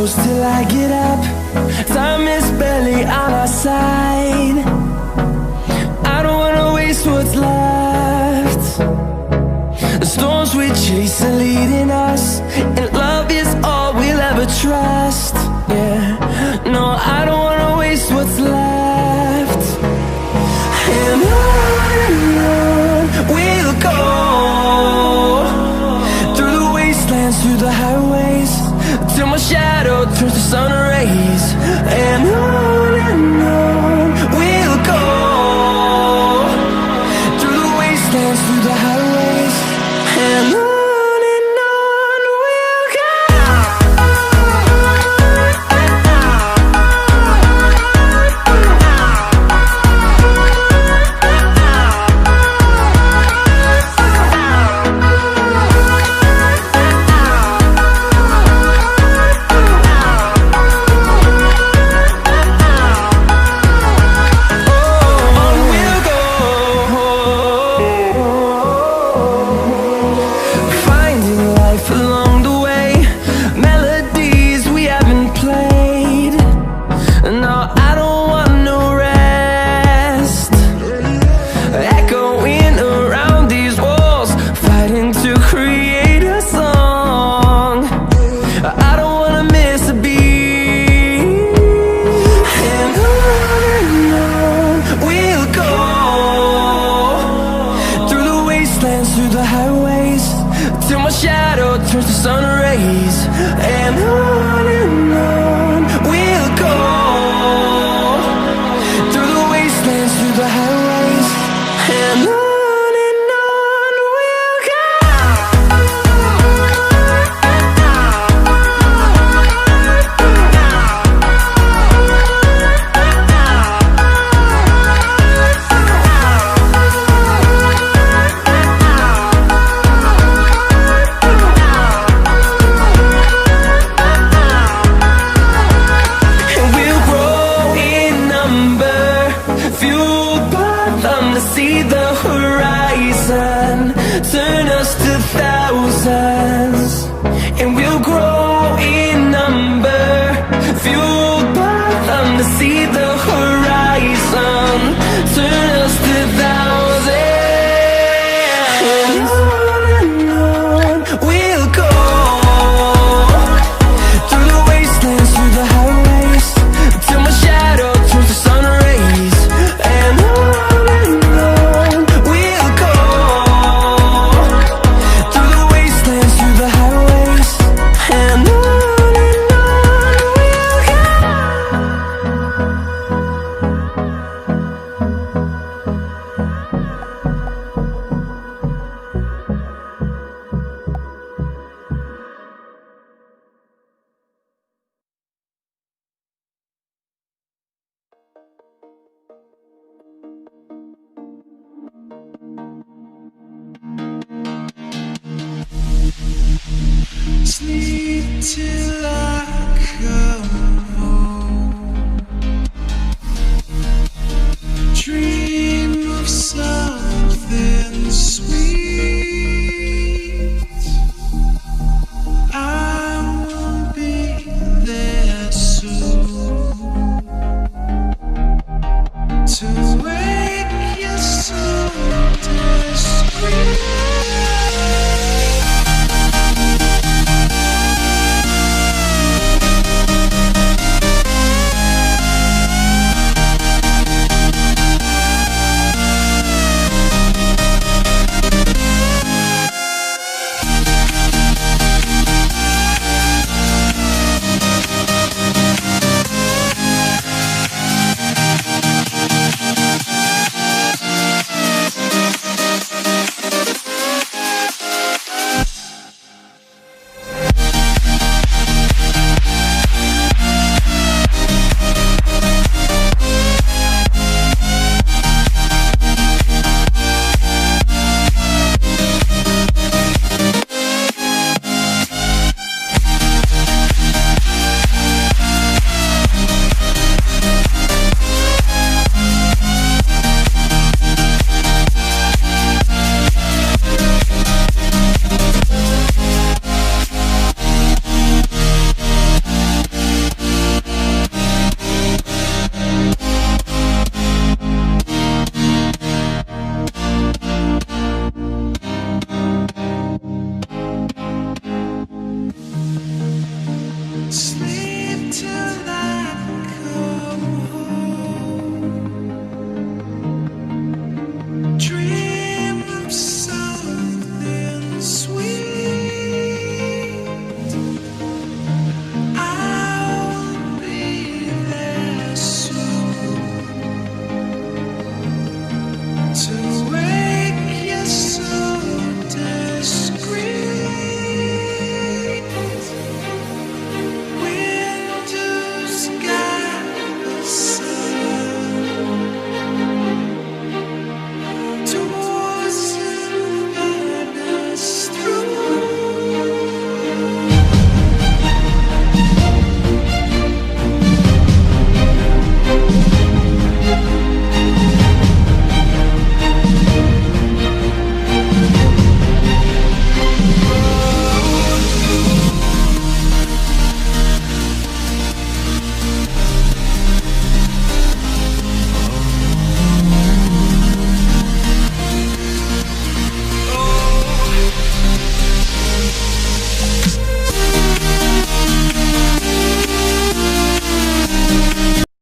close till I get up. Time is barely on our side. I don't wanna waste what's left. The storms we chase are leading us, and love is all we'll ever trust. Yeah, no, I don't wanna waste what's left. And on we'll go, through the wastelands, through the highways, till my shadow turns to sun rays. And on we'll go, through the wastelands, through the highways, and on we'll go. Through the highways, till my shadow turns to sun rays. And on we'll go, through the wastelands, through the highways, and on we'll go. See the horizon, turn us to thousands, and we'll grow in number, fueled by them. To see the horizon, turn us to thousands, and on we'll go, through the wastelands, through the highways, till my shadow turns to sun rays. And sleep till I